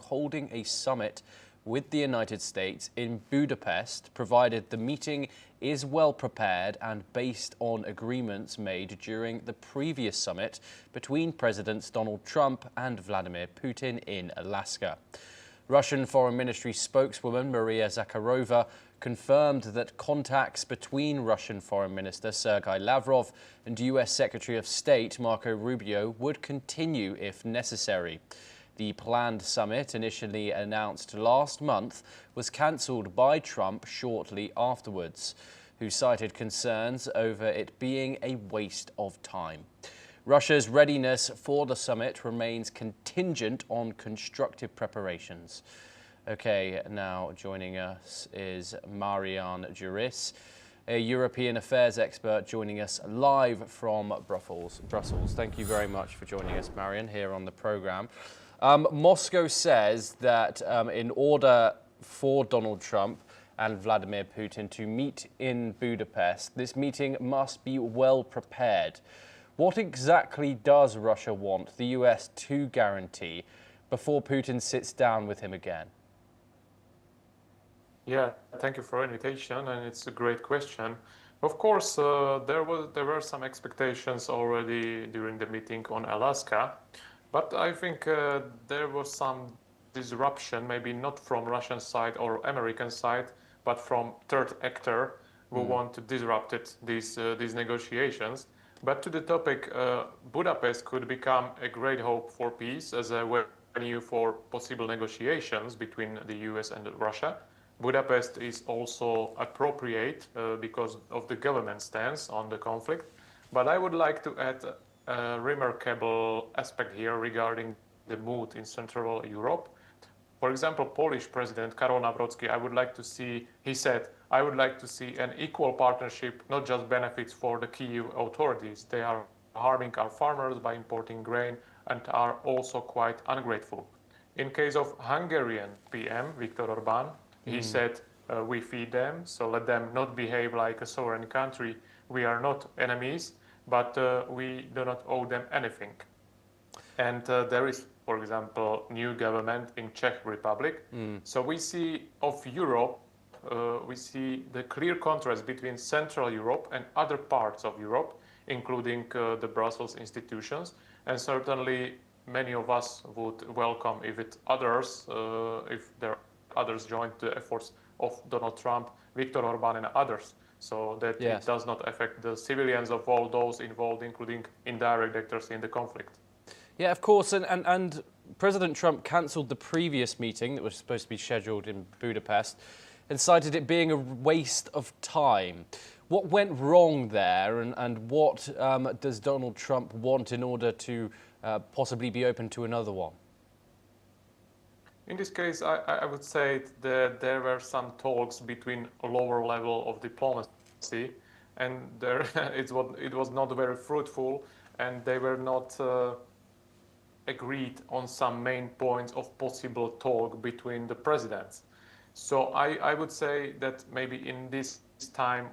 holding a summit with the United States in Budapest, provided the meeting is well prepared and based on agreements made during the previous summit between Presidents Donald Trump and Vladimir Putin in Alaska. Russian Foreign Ministry spokeswoman Maria Zakharova confirmed that contacts between Russian Foreign Minister Sergei Lavrov and US Secretary of State Marco Rubio would continue if necessary. The planned summit, initially announced last month, was cancelled by Trump shortly afterwards, who cited concerns over it being a waste of time. Russia's readiness for the summit remains contingent on constructive preparations. Okay, now joining us is Marian Juris, a European affairs expert joining us live from Brussels. Thank you very much for joining us, Marian, here on the programme. Moscow says that in order for Donald Trump and Vladimir Putin to meet in Budapest, this meeting must be well prepared. What exactly does Russia want the US to guarantee before Putin sits down with him again? Yeah, thank you for the invitation, and it's a great question. Of course, there were some expectations already during the meeting on Alaska, but I think there was some disruption, maybe not from Russian side or American side, but from third actor who want to disrupt these negotiations. But to the topic, Budapest could become a great hope for peace as a venue for possible negotiations between the US and Russia. Budapest is also appropriate because of the government stance on the conflict. But I would like to add a remarkable aspect here regarding the mood in Central Europe. For example, Polish President Karol Nawrocki, he said, I would like to see an equal partnership, not just benefits for the Kyiv authorities. They are harming our farmers by importing grain and are also quite ungrateful. In case of Hungarian PM, Viktor Orbán, he said, we feed them, so let them not behave like a sovereign country. We are not enemies, but we do not owe them anything. And there is, for example, new government in Czech Republic. So we see of Europe, we see the clear contrast between Central Europe and other parts of Europe, including the Brussels institutions. And certainly many of us would welcome if others joined the efforts of Donald Trump, Viktor Orbán and others, so that it does not affect the civilians of all those involved, including indirect actors in the conflict. Yeah, of course, and President Trump cancelled the previous meeting that was supposed to be scheduled in Budapest and cited it being a waste of time. What went wrong there, and what does Donald Trump want in order to possibly be open to another one? In this case, I would say that there were some talks between a lower level of diplomacy, and it was not very fruitful, and they were not agreed on some main points of possible talk between the presidents. So I would say that maybe in this time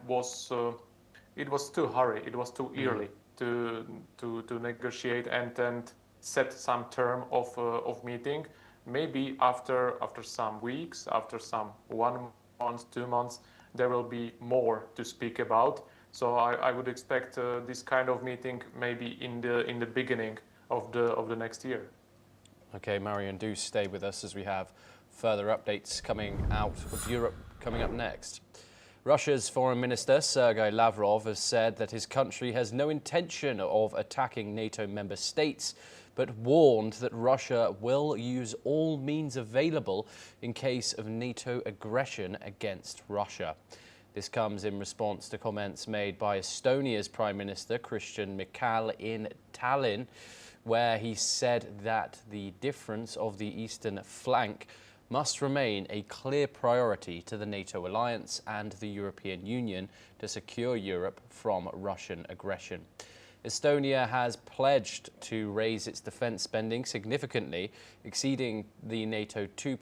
it was too hurry, it was too early to negotiate and set some term of meeting. Maybe after some weeks, after some 1 month, 2 months, there will be more to speak about. So I would expect this kind of meeting maybe in the beginning of the next year. Okay, Marian, do stay with us as we have further updates coming out of Europe coming up next. Russia's Foreign Minister Sergei Lavrov has said that his country has no intention of attacking NATO member states, but warned that Russia will use all means available in case of NATO aggression against Russia. This comes in response to comments made by Estonia's Prime Minister Kristen Michal in Tallinn, where he said that the defence of the eastern flank must remain a clear priority to the NATO alliance and the European Union to secure Europe from Russian aggression. Estonia has pledged to raise its defence spending significantly, exceeding the NATO 2%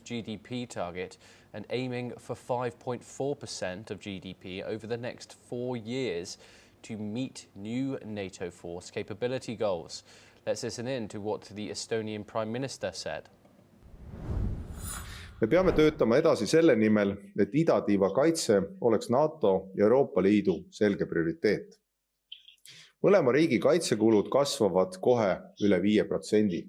GDP target and aiming for 5.4% of GDP over the next 4 years to meet new NATO force capability goals. Let's listen in to what the Estonian Prime Minister said. Me peame töötama edasi selle nimel, et idatiiva kaitse oleks NATO ja Euroopa Liidu selge prioriteet. Mõlema riigi kaitsekulud kasvavad kohe üle 5%.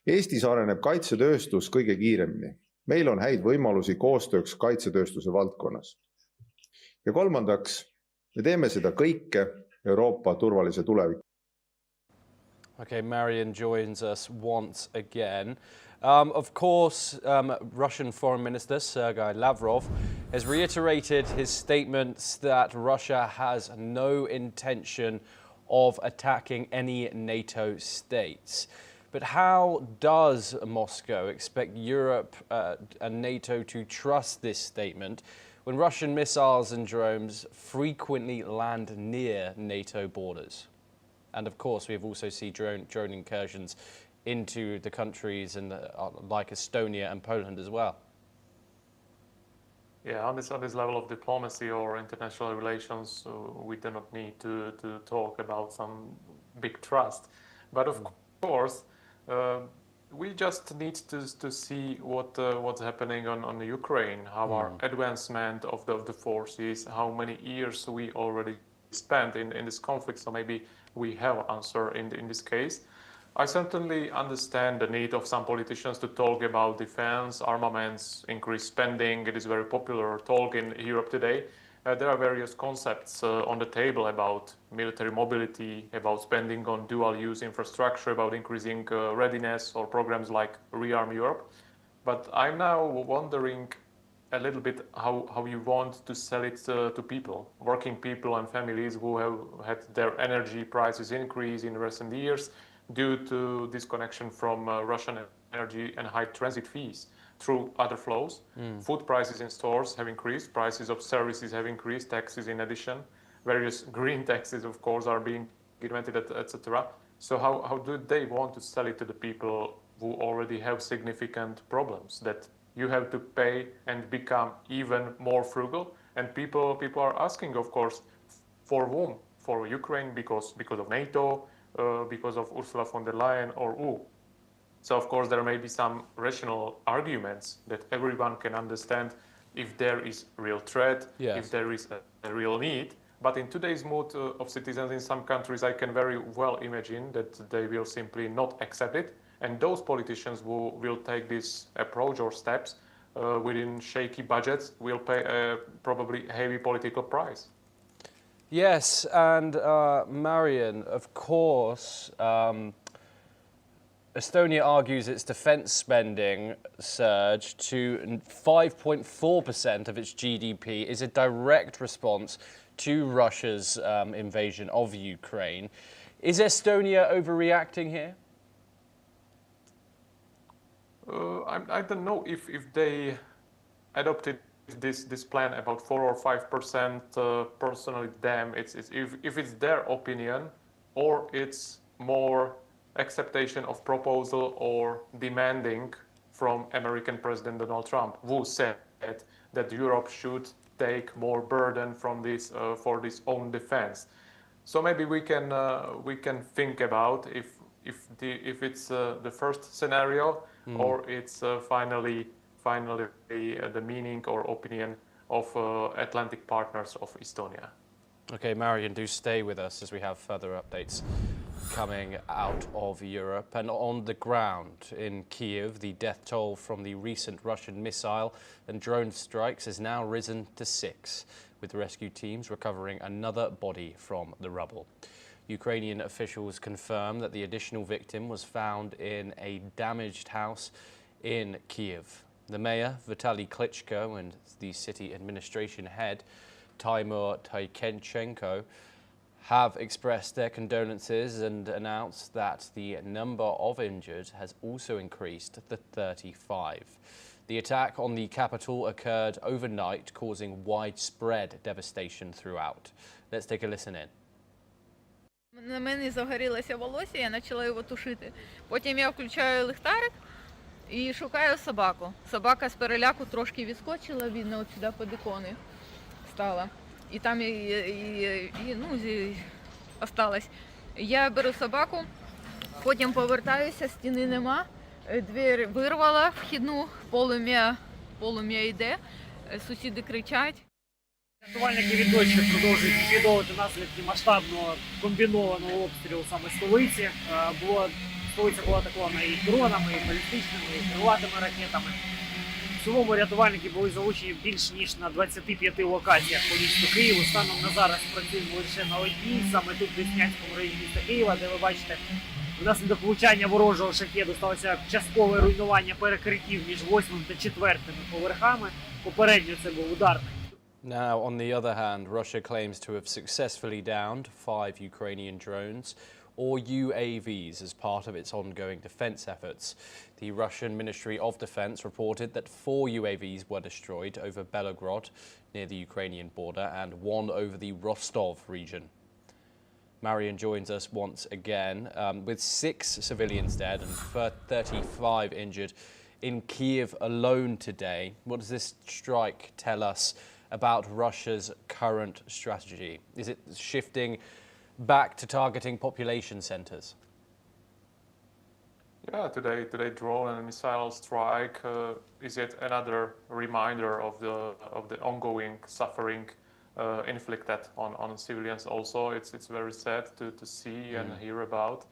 Eestis areneb kaitsetööstus kõige kiiremini. Meil on häid võimalusi koostööks kaitsetööstuse valdkonnas. Ja kolmandaks, me teeme seda kõike Euroopa turvalise tuleviku. Okay, Marian joins us once again. Of course, Russian Foreign Minister Sergei Lavrov has reiterated his statements that Russia has no intention of attacking any NATO states. But how does Moscow expect Europe and NATO to trust this statement when Russian missiles and drones frequently land near NATO borders? And of course, we have also seen drone incursions into the countries and like Estonia and Poland as well. Yeah, on this level of diplomacy or international relations, we do not need to talk about some big trust. But of course, we just need to see what's happening on Ukraine, how our advancement of the forces, how many years we already spent in this conflict. So maybe we have an answer in this case. I certainly understand the need of some politicians to talk about defense, armaments, increased spending. It is very popular talk in Europe today. There are various concepts on the table about military mobility, about spending on dual-use infrastructure, about increasing readiness or programs like Rearm Europe. But I'm now wondering a little bit how you want to sell it to people, working people and families who have had their energy prices increase in recent years due to disconnection from Russian energy and high transit fees through other flows. Food prices in stores have increased, prices of services have increased, taxes in addition, various green taxes, of course, are being invented, etc. So how do they want to sell it to the people who already have significant problems that you have to pay and become even more frugal? And people are asking, of course, for whom? For Ukraine because of NATO, because of Ursula von der Leyen or who? So of course there may be some rational arguments that everyone can understand if there is real threat, if there is a real need. But in today's mood of citizens in some countries, I can very well imagine that they will simply not accept it. And those politicians who will take this approach or steps within shaky budgets will pay a probably heavy political price. Yes, and Marian, of course, Estonia argues its defence spending surge to 5.4% of its GDP is a direct response to Russia's invasion of Ukraine. Is Estonia overreacting here? I don't know if they adopted this plan about 4 or 5%. Personally, them, if it's their opinion or it's more acceptation of proposal or demanding from American President Donald Trump, who said that Europe should take more burden from this for its own defense. So maybe we can think about if it's the first scenario or it's finally the meaning or opinion of Atlantic partners of Estonia. Okay, Marian, do stay with us as we have further updates coming out of Europe. And on the ground in Kyiv, the death toll from the recent Russian missile and drone strikes has now risen to 6, with rescue teams recovering another body from the rubble. Ukrainian officials confirm that the additional victim was found in a damaged house in Kyiv. The mayor, Vitali Klitschko, and the city administration head, Timur Tykhenchenko, have expressed their condolences and announced that the number of injured has also increased to 35. The attack on the capital occurred overnight, causing widespread devastation throughout. Let's take a listen in. На мене загорілося волосся, я почала його тушити. Потім я включаю ліхтарик і шукаю собаку. Собака з переляку трошки відскочила, видно, от сюди під ікони стала. І там осталась. Я беру собаку, потім повертаюся, стіни нема. Двері вирвала вхідну, полум'я йде, сусіди кричать. Рятувальники від дощу продовжують ліквідовувати наслідки масштабного комбінованого обстрілу саме столиці. Столиця була атакована і дронами, і балістичними, і крилатими ракетами. В цілому рятувальники були залучені більш ніж на 25 локаціях по місту Києву. Станом на зараз працюємо лише на одній, саме тут в Деснянському районі міста Києва, де ви бачите, внаслідок влучання ворожого шахеду сталося часткове руйнування перекриттів між 8 та 4 поверхами. Попередньо це був ударний. Now, on the other hand, Russia claims to have successfully downed 5 Ukrainian drones or UAVs as part of its ongoing defense efforts. The Russian Ministry of Defense reported that 4 UAVs were destroyed over Belgorod near the Ukrainian border and 1 over the Rostov region. Marian joins us once again with 6 civilians dead and 35 injured in Kyiv alone today. What does this strike tell us about Russia's current strategy? Is it shifting back to targeting population centers? Yeah, today drone and missile strike is yet another reminder of the ongoing suffering inflicted on civilians. Also, it's very sad to see and hear about.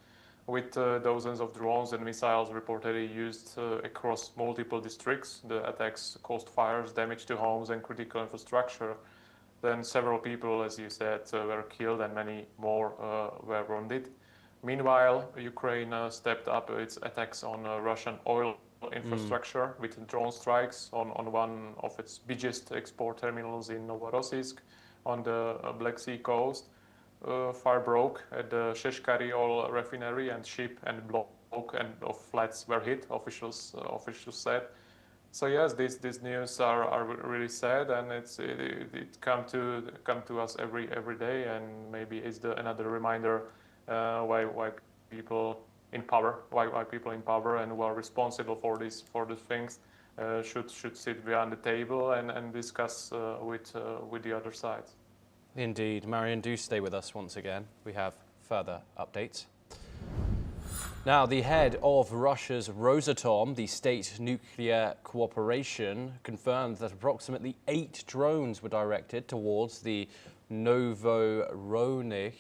With dozens of drones and missiles reportedly used across multiple districts, the attacks caused fires, damage to homes and critical infrastructure. Then several people, as you said, were killed and many more were wounded. Meanwhile, Ukraine stepped up its attacks on Russian oil infrastructure with drone strikes on one of its biggest export terminals in Novorossiysk on the Black Sea coast. Fire broke at the Sheshkari oil refinery and ship and block and of flats were hit, officials said. So yes, these news are really sad, and it come to us every day, and maybe it's another reminder why people in power and who are responsible for these things should sit behind the table and discuss with the other side. Indeed. Marian, do stay with us once again. We have further updates. Now, the head of Russia's Rosatom, the state nuclear cooperation, confirmed that approximately 8 drones were directed towards the Novorossiysk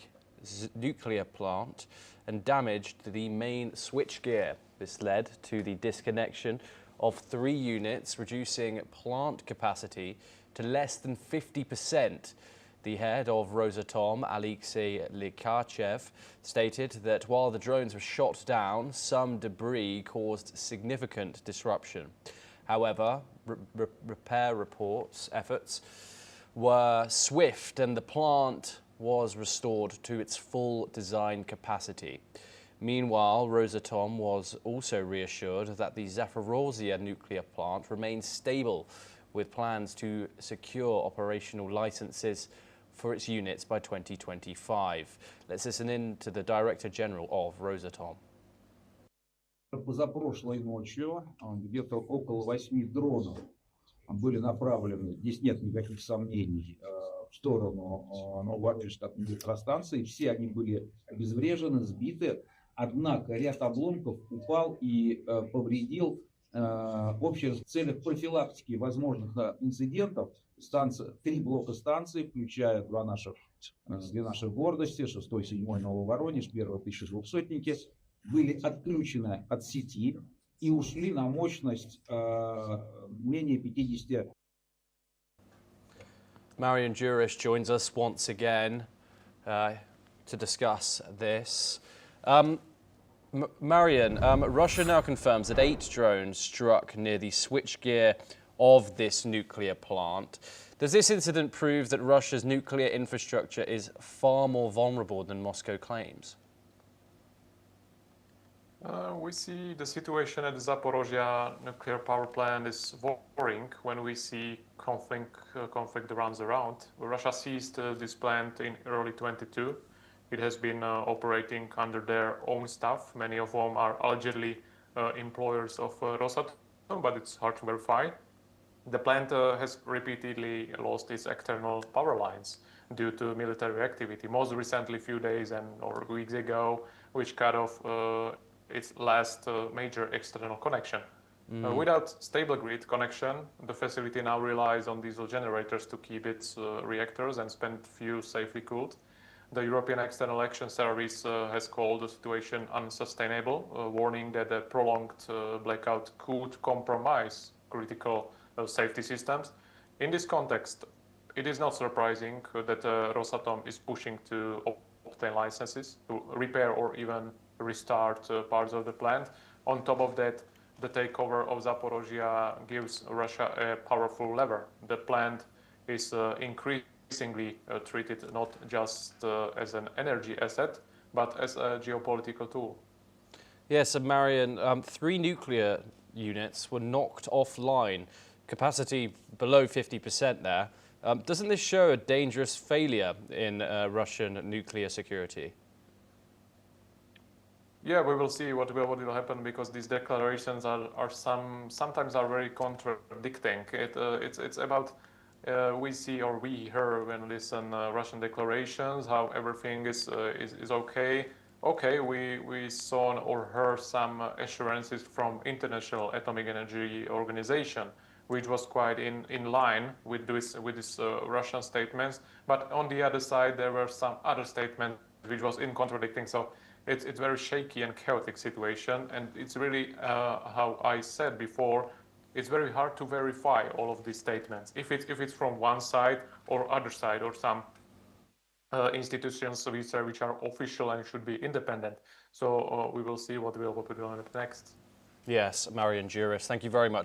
nuclear plant and damaged the main switchgear. This led to the disconnection of 3 units, reducing plant capacity to less than 50%. The head of Rosatom, Alexei Likhachev, stated that while the drones were shot down, some debris caused significant disruption. However, repair efforts were swift and the plant was restored to its full design capacity. Meanwhile, Rosatom was also reassured that the Zaporozhye nuclear plant remains stable, with plans to secure operational licenses for its units by 2025. Let's listen in to the Director General of Rosatom. Позапрошлой ночью где-то около 8 дронов были направлены, здесь нет никаких сомнений, в сторону Нововоронежской атомной электростанции. Все они были обезврежены, сбиты, однако ряд обломков упал и повредил общие в целях профилактики возможных инцидентов. 3 блока станции, включая две наших гордости, 6-й, 7-й Нововоронеж, 1-й 1200-ники, были отключены от сети и ушли на мощность менее 50. Marian Jurish joins us once again to discuss this. Marian, Russia now confirms that 8 drones struck near the switchgear of this nuclear plant. Does this incident prove that Russia's nuclear infrastructure is far more vulnerable than Moscow claims? We see the situation at the Zaporozhye nuclear power plant is worrying when we see conflict runs around. Russia seized this plant in early 22. It has been operating under their own staff, many of whom are allegedly employers of Rosatom, but it's hard to verify. The plant has repeatedly lost its external power lines due to military activity. Most recently, a few days or weeks ago, which cut off its last major external connection. Without stable grid connection, the facility now relies on diesel generators to keep its reactors and spend fuel safely cooled. The European External Action Service has called the situation unsustainable, warning that a prolonged blackout could compromise critical safety systems. In this context, it is not surprising that Rosatom is pushing to obtain licenses to repair or even restart parts of the plant. On top of that, the takeover of Zaporozhye gives Russia a powerful lever. The plant is increasingly treated not just as an energy asset, but as a geopolitical tool. Yes, and Marian, 3 nuclear units were knocked offline, capacity below 50% there. Doesn't this show a dangerous failure in Russian nuclear security? Yeah, we will see what will happen, because these declarations sometimes are very contradicting. It's about we see or we hear when we listen Russian declarations how everything is okay. Okay, we saw or heard some assurances from International Atomic Energy Organization, which was quite in line with this Russian statements. But on the other side, there were some other statements which was in contradicting. So it's very shaky and chaotic situation, and it's really how I said before, it's very hard to verify all of these statements if it's from one side or other side, or some institutions which are official and should be independent. So we will see what will happen next. Yes, Marian Juris, thank you very much